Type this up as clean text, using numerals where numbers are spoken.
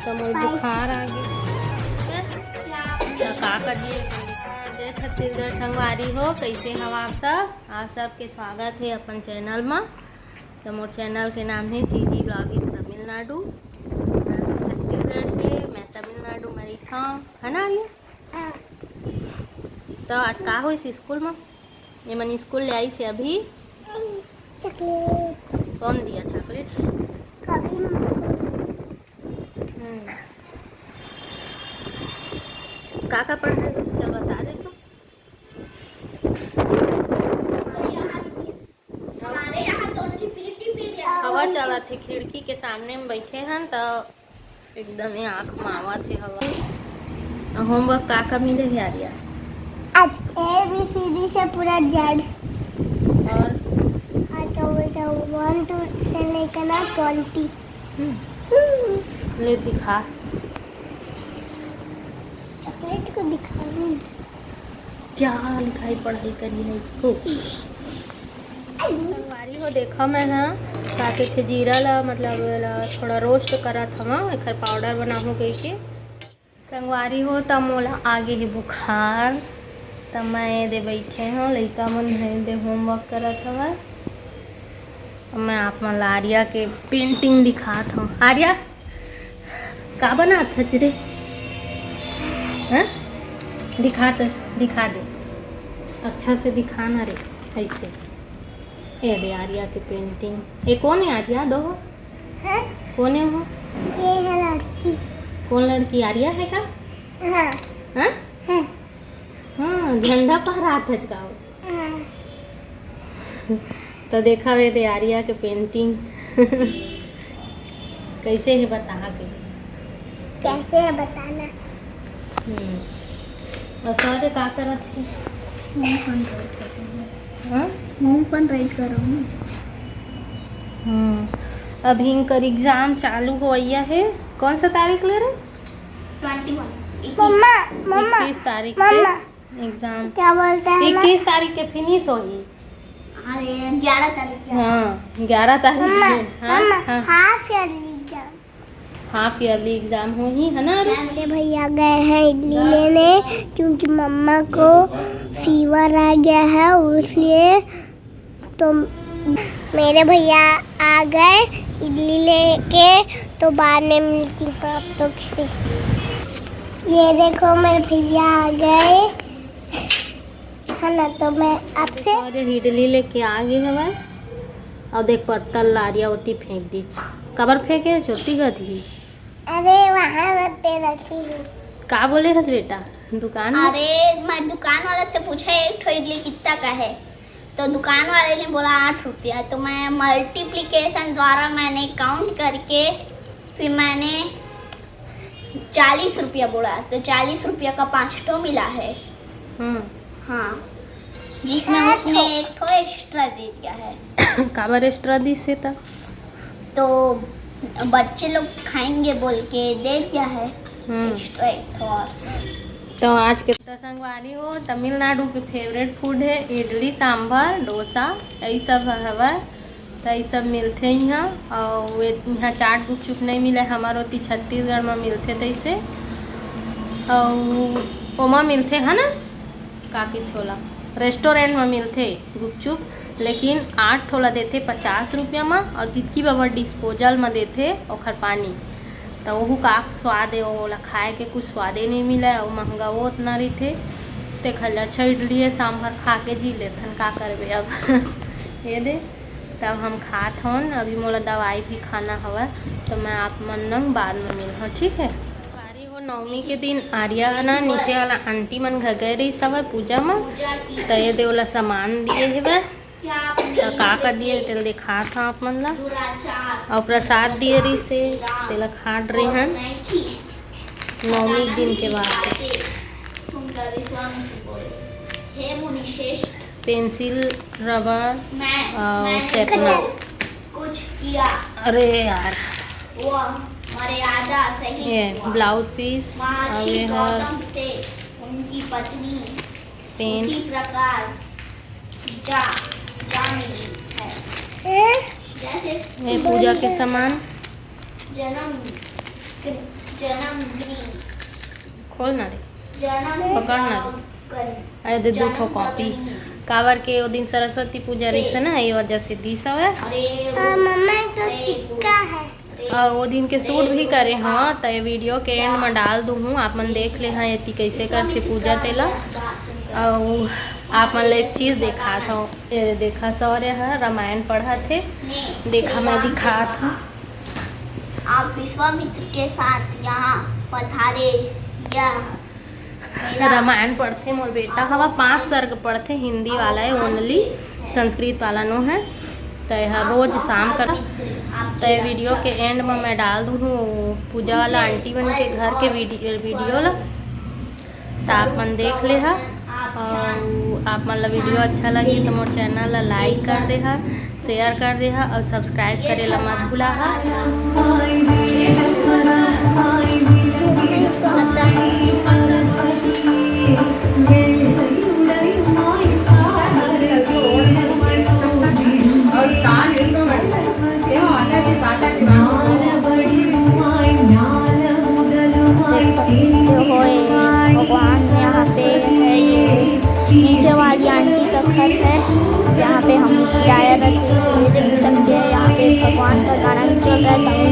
तो मुझे बुखार आ गई का कर दिए। जय छत्तीसगढ़ संगवारी हो, कैसे हो आप सबके स्वागत है अपन चैनल में। तो मोर चैनल के नाम है सीजी ब्लॉगिंग तमिलनाडु। छत्तीसगढ़ से मैं तमिलनाडु में रही हूँ, है ना आर्या? तो आज का हो इस स्कूल में? ये मन स्कूल ले आई से अभी चॉकलेट कौन दिया चॉकलेट? का पढ़ाई हो चल बता दे तो। हवा चला थे खिड़की के सामने में बैठे हैं तो एकदम ही आँख में आवा थे हवा। होमवर्क का मिले है आर्या? आज ABCD से पूरा जेड और तो बोलता 1 2 से लेकर ना 20। ले दिखा चॉकलेट को दिखाऊं क्या लिखाई पढ़ाई करी है इसको। संगवारी हो देखा मैं ना काटे थे जीरा ला मतलब थोड़ा रोस्ट करा था एक पाउडर बनाऊँ कह के। संगवारी हो तब मोला आगे ही बुखार तब मैं दे बैठे हूँ लड़का मन है दे होमवर्क करत हवा। मैं आप मन आर्या के पेंटिंग दिखात हूँ। आर्या का बनात हच रे? हाँ दिखा दे अच्छा से दिखाना रे ऐसे। ये दे आर्या के पेंटिंग। ये कौन है आर्या? दो है कौन है वो? ये है लड़की। कौन लड़की? आर्या है का? हाँ हाँ है हाँ झंडा फहरात हज का। हाँ। तो देखा वे दे आर्या के पेंटिंग कैसे है बता के। कैसे है बताना? और सर का करत थी? होम फन राइट कर रहा हूँ। अभी इनकर एग्जाम चालू हो गया है। कौन सा तारीख ले रहे? 21 मम्मा मम्मा 21 तारीख मम्मा से एग्जाम। क्या बोलते हैं ना? 21 तारीख के फिनिश होगी। अरे 11 तारीख हाँ 11 तारीख मम्मा से। हाँ मम्मा हाँ half yearly exam. Half yearly exam हो ही है ना। मेरे भैया गए हैं इडली लेने क्योंकि मम्मा को फीवर आ गया है इसलिए। तो मेरे भैया आ गए इडली लेके, तो बाद में मिलती हूँ आप लोग से। ये देखो मेरे भैया आ गए है ना, तो मैं आपसे अरे इडली लेके आ गई है भाई। और देख पत्तल लारिया होती फेंक दी। कबर फेंके छोटी गधी। अरे वहाँ मत पे रखी हूँ। का बोले हस बेटा दुकान में? अरे मैं दुकान वाले से पूछा एक ठो इडली कितना का है, तो दुकान वाले ने बोला 8 रुपया। तो मैं मल्टीप्लिकेशन द्वारा मैंने काउंट करके फिर मैंने 40 रुपया बोला, तो 40 रुपया का 5 ठो मिला है। हाँ जिसमें उसने एक ठो एक्स्ट्रा दे दिया है। काबर एक्स्ट्रा दी से था? तो बच्चे लोग खाएंगे बोल के दे दिया है एक्स्ट्रा एक ठो। और तो आज के संगवारी हो तमिलनाडु के फेवरेट फूड है इडली सांभर डोसा यही सब हवा। तो ये सब मिलते यहाँ। और यहाँ चाट गुपचुप नहीं मिले हमारे होती छत्तीसगढ़ में मिलते तैसे। और ओमा मिलते है ना काकी थोला रेस्टोरेंट में मिलते गुपचुप, लेकिन 8 ठोला देते 50 रुपया में। और कितकी बाबा डिस्पोजल में देते ओखर पानी। तो वह का स्वाद है वो खाए के कुछ स्वादे नहीं मिला। और महंगा वो उतना रही थे। तो खल अच्छा इडली है सांभर खा के जी लेथन का करबे अब ये दे। तब हम खात हन। अभी मोला दवाई भी खाना हवा। तो मैं आप मन नंग बाद में मिल हूँ ठीक है। बारी हो नवमी के दिन आर्या ना नीचे वाला आंटी मन घर गए रही सब पूजा में। तो ये दे वाला सामान दिए है वह तो का कर दिए तेल दिखा था आप मन ला। और प्रसाद दिए रही से तेल खाट रही हैं नवमी दिन के बाद। पेंसिल रबर और स्टेपलर। कुछ किया अरे यार वो मर्यादा सही ये ब्लाउज पीस और ये है से उनकी पत्नी पेन। इसी प्रकार जा मिली है। जैसे ये पूजा के सामान जन्म खोल ना रे, पकड़ ना रे। अरे दे दो ठो कॉपी काबर के वो दिन सरस्वती पूजा रही से ना, ये वजह से दी सब है। मम्मा तो सिक्का है। वो दिन के शूट भी करे हाँ, तो ये वीडियो के एंड में डाल दूँ हूँ, आप मन देख ले हाँ ये कैसे करके पूजा तेला। और आप मन एक चीज़ देखा था, ये देखा सौर्य है रामायण पढ़ा थे, देखा मैं दिखा था। आप विश्वामित्र के साथ यहाँ पधारे, रामायण पढ़ते मोर बेटा हवा 5 सर्ग पढ़ते, हिंदी वाला है ओनली, संस्कृत वाला नो है। तो यह रोज शाम का तो ये वीडियो के एंड में मैं डाल दूँ पूजा वाला आंटी बन के घर के वीडियो ला, तो आप मन देख ले हा। और आप मन ला वीडियो अच्छा लगी तो मोर चैनल ला लाइक कर दे हा, शेयर कर दे हा और सब्सक्राइब करे ला मत भूला हा। भगवान यहाँ पे है, ये नीचे वाली आंटी का घर है, यहाँ पे हम किराया रहते हैं। ये देख सकते हैं यहाँ पे भगवान का गाना चल रहा है।